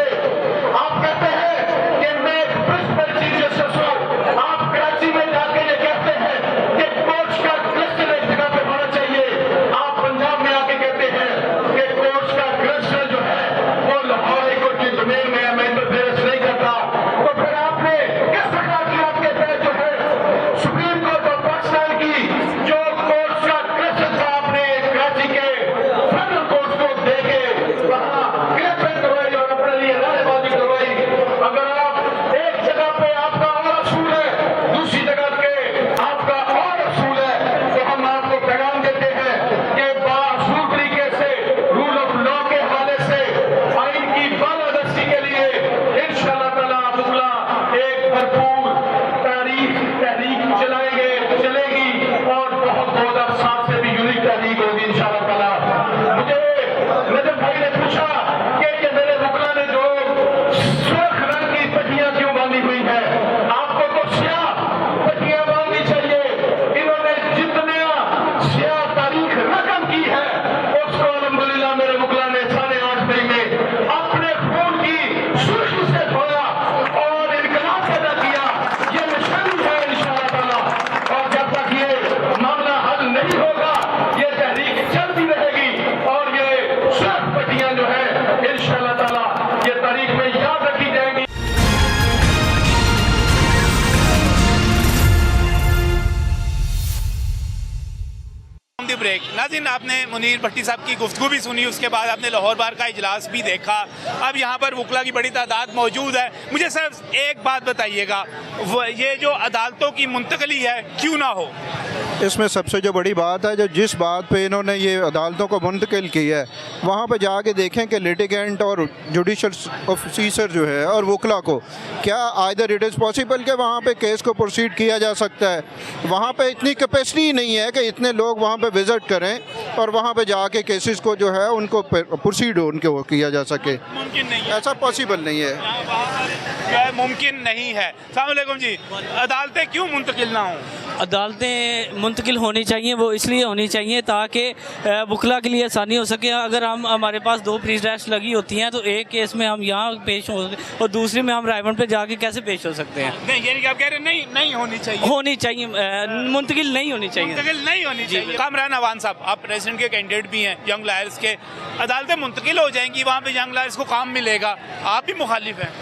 आप कहते हैं कि मैं एक प्रिंसिपल चीफ जस्टिस हूँ, आप कराची में जाके ये कहते हैं कि कोर्ट्स का क्लस्टर एक जगह पे होना चाहिए, आप पंजाब में आके कहते हैं कि कोर्ट्स का क्लस्टर जो है वो लाहौर हाई कोर्ट की जमीन में है, मैं इंटरफेरेंस नहीं करता। तो फिर आपने किस प्रकार की आपके तहत जो है सुप्रीम कोर्ट ऑफ पाकिस्तान की जो कोर्ट्स का क्लस्टर था आपने कराची के फेडरल कोर्ट को दे के वहाँ क्लैपिंग करवाई और अपने लिए नारेबाजी करवाई। अगर आप एक जगह पे आपका और असूल है, दूसरी जगह के आपका और असूल है, तो हम आपको पैगाम देते हैं कि बासूल तरीके से रूल ऑफ लॉ के हवाले से आइन की बालादस्ती के लिए इंशाअल्लाह ताला मुगला एक भरपूर तहरीक चलेगी और बहुत बहुत अफसास से भी यूनिक तहरीक होगी इंशाअल्लाह ताला। मुझे नजर भाई ने पूछा कि ये मेरे वकला ने जो सुर्ख रंग की पट्टियां क्यों बांधी हुई है, आपको तो स्याह पट्टियां बांधनी चाहिए। इन्होंने जितने स्याह तारीख रकम की है उसको अल्हम्दुलिल्लाह मेरे वकला ने 8.5 मई में अपने खून की सुर्खी से धोया और इनकलाब पैदा किया। ये निशानी है इंशाअल्लाह ताला। और जब तक ये मामला हल नहीं होगा ये तहरीक चलती रहेगी और ये सुर्ख पट्टियां जो है इंशाअल्लाह ताला ये तारीख में याद रखी जाएंगी। ब्रेक। नाज़रीन, आपने मुनीर भट्टी साहब की गुफ्तगू भी सुनी, उसके बाद आपने लाहौर बार का इजलास भी देखा। अब यहाँ पर वकला की बड़ी तादाद मौजूद है। मुझे सिर्फ एक बात बताइएगा, ये जो अदालतों की मुंतकली है क्यों ना हो? इसमें सबसे जो बड़ी बात है, जो जिस बात पे इन्होंने ये अदालतों को मुंतकिल किया है वहाँ पे जाके देखें कि लिटिगेंट और जुडिशल ऑफिसर जो है और वकला को क्या आइदर इट इज़ पॉसिबल कि वहाँ पे केस को प्रोसीड किया जा सकता है। वहाँ पे इतनी कैपेसिटी नहीं है कि इतने लोग वहाँ पे विज़िट करें और वहाँ पे जाके केसेस को जो है उनको प्रोसीड उनको किया जा सके। मुमकिन नहीं है, ऐसा पॉसिबल नहीं है, मुमकिन नहीं है। अस्सलाम वालेकुम जी, अदालतें क्यों मुंतकिल ना हों? अदालतें मुंतकिल होनी चाहिए, वो इसलिए होनी चाहिए ताकि वकला के लिए आसानी हो सके। अगर हमारे पास 2 प्री टेस्ट लगी होती हैं तो एक केस में हम यहाँ पेश हो और दूसरे में हम रायबंद पे जाके कैसे पेश हो सकते हैं? नहीं, यानी कि आप कह रहे हैं नहीं होनी चाहिए। होनी चाहिए, मुंतकिल नहीं होनी चाहिए। मुंतकिल नहीं होनी चाहिए। कामरान अवान साहब, आप प्रेसिडेंट के कैंडिडेट भी हैं यंग लायर्स के, अदालतें मुंतकिल हो जाएंगी, वहाँ पे यंग लायर्स को काम मिलेगा, आप भी मुखालिफ हैं?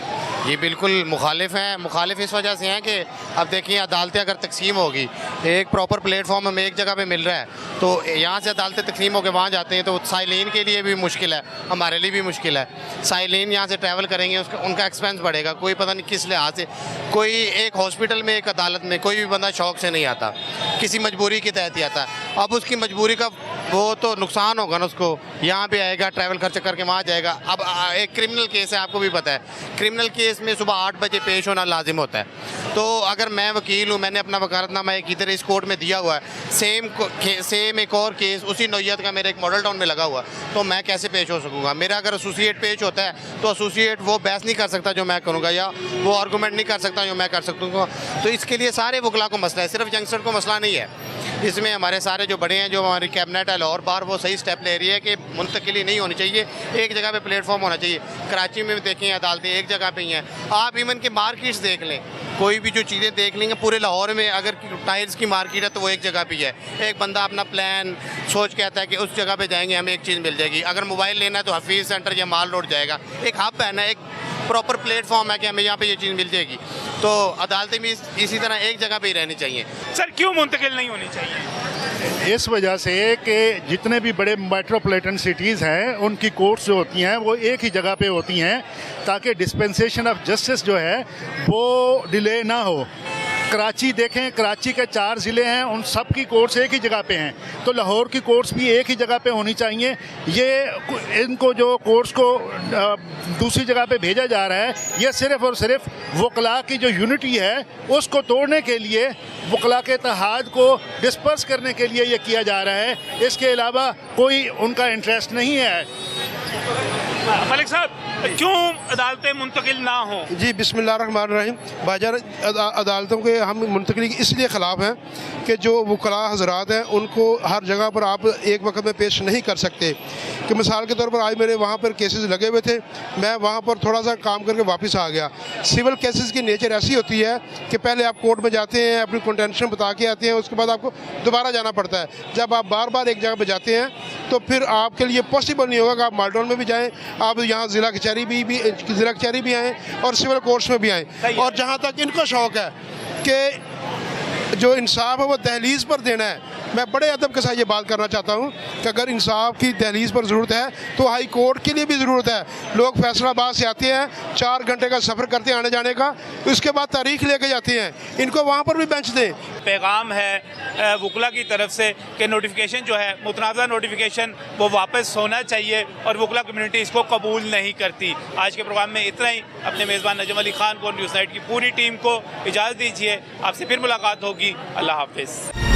ये बिल्कुल मुखालिफ हैं। मुखालिफ इस वजह से हैं कि अब देखिए अदालतें अगर तकसीम होगी, एक प्रॉपर प्लेटफॉर्म हमें एक जगह पे मिल रहा है, तो यहाँ से अदालतें तकसीम होकर वहाँ जाते हैं तो साइलिन के लिए भी मुश्किल है, हमारे लिए भी मुश्किल है। साइलिन यहाँ से ट्रैवल करेंगे, उसका उनका एक्सपेंस बढ़ेगा, कोई पता नहीं किस लिहाज से। कोई एक हॉस्पिटल में, एक अदालत में कोई भी बंदा शौक से नहीं आता, किसी मजबूरी के तहत ही आता है। अब उसकी मजबूरी का वो तो नुकसान होगा ना, उसको यहाँ पे आएगा, ट्रैवल खर्च करके वहाँ जाएगा। अब एक क्रिमिनल केस है, आपको भी पता है, क्रिमिनल केस में सुबह 8 बजे पेश होना लाजिम होता है। तो अगर मैं वकील हूँ, मैंने अपना वकालतनामा एक इधर इस कोर्ट में दिया हुआ है, सेम एक और केस उसी नौयत का मेरे एक मॉडल टाउन में लगा हुआ, तो मैं कैसे पेश हो सकूँगा? मेरा अगर एसोसिएट पेश होता है तो एसोसिएट वो बहस नहीं कर सकता जो मैं करूँगा, या वो आर्गूमेंट नहीं कर सकता जो मैं कर सकूँगा। तो इसके लिए सारे वकला को मसला है, सिर्फ यंगस्टर को मसला नहीं है। इसमें हमारे सारे जो बड़े हैं, जो हमारी कैबिनेट है लाहौर बार, वो सही स्टेप ले रही है कि मुंतकिली नहीं होनी चाहिए, एक जगह पे प्लेटफॉर्म होना चाहिए। कराची में भी देखें अदालतें एक जगह पे ही हैं। आप इवन के मार्केट्स देख लें, कोई भी जो चीज़ें देख लेंगे पूरे लाहौर में, अगर टाइल्स की मार्केट है तो वो एक जगह पे ही है। एक बंदा अपना प्लान सोच के आता है कि उस जगह पे जाएंगे हमें एक चीज़ मिल जाएगी। अगर मोबाइल लेना है तो हफीज़ सेंटर या माल रोड जाएगा। एक हब है ना, एक प्रॉपर प्लेटफॉर्म है कि हमें यहाँ पे ये चीज़ मिल जाएगी। तो अदालतें भी इसी तरह एक जगह पे ही रहनी चाहिए। सर क्यों मुंतकिल नहीं होनी चाहिए? इस वजह से कि जितने भी बड़े मेट्रोपॉलिटन सिटीज़ हैं उनकी कोर्ट्स जो होती हैं वो एक ही जगह पे होती हैं, ताकि डिस्पेंसेशन ऑफ जस्टिस जो है वो डिले ना हो। कराची देखें, कराची के 4 ज़िले हैं, उन सब की कोर्ट्स एक ही जगह पे हैं, तो लाहौर की कोर्ट्स भी एक ही जगह पे होनी चाहिए। ये इनको जो कोर्ट्स को दूसरी जगह पे भेजा जा रहा है, ये सिर्फ़ और सिर्फ वकला की जो यूनिटी है उसको तोड़ने के लिए, वकला के इत्तेहाद को डिस्पर्स करने के लिए ये किया जा रहा है। इसके अलावा कोई उनका इंटरेस्ट नहीं है। मलिक साहब, क्यों अदालतें मुंतकिल ना हों? जी बिस्मिल्लाहिर्रहमानिर्रहीम। भाईजान, अदालतों के हम मुंतकिली इसलिए ख़िलाफ़ हैं कि जो वकला हज़रात हैं उनको हर जगह पर आप एक वक्त में पेश नहीं कर सकते। कि मिसाल के तौर पर आज मेरे वहाँ पर केसेस लगे हुए थे, मैं वहाँ पर थोड़ा सा काम करके वापस आ गया। सिविल केसेस की नेचर ऐसी होती है कि पहले आप कोर्ट में जाते हैं, अपनी कंटेंशन बता के आते हैं, उसके बाद आपको दोबारा जाना पड़ता है। जब आप बार बार एक जगह पर जाते हैं तो फिर आपके लिए पॉसिबल नहीं होगा कि आप माल्टोन में भी जाएँ, आप यहाँ ज़िला कचहरी भी आएँ और सिविल कोर्ट्स में भी आएँ। और जहाँ तक इनको शौक़ है कि जो इंसाफ है वो दहलीज़ पर देना है, मैं बड़े अदब के साथ ये बात करना चाहता हूँ कि अगर इंसाफ की दहलीज़ पर ज़रूरत है तो हाई कोर्ट के लिए भी ज़रूरत है। लोग फैसलाबाद से आते हैं, 4 घंटे का सफ़र करते हैं आने जाने का, उसके बाद तारीख लेके जाते हैं, इनको वहाँ पर भी बेंच दें। पैगाम है वकला की तरफ से कि नोटिफिकेशन जो है, मुतनाज़ा नोटिफिकेशन, वो वापस होना चाहिए और वकला कम्युनिटी इसको कबूल नहीं करती। आज के प्रोग्राम में इतना ही। अपने मेज़बान नजम अली ख़ान को, न्यूज़ नाइट की पूरी टीम को इजाज़त दीजिए। आपसे फिर मुलाकात होगी। अल्लाह हाफ़िज़।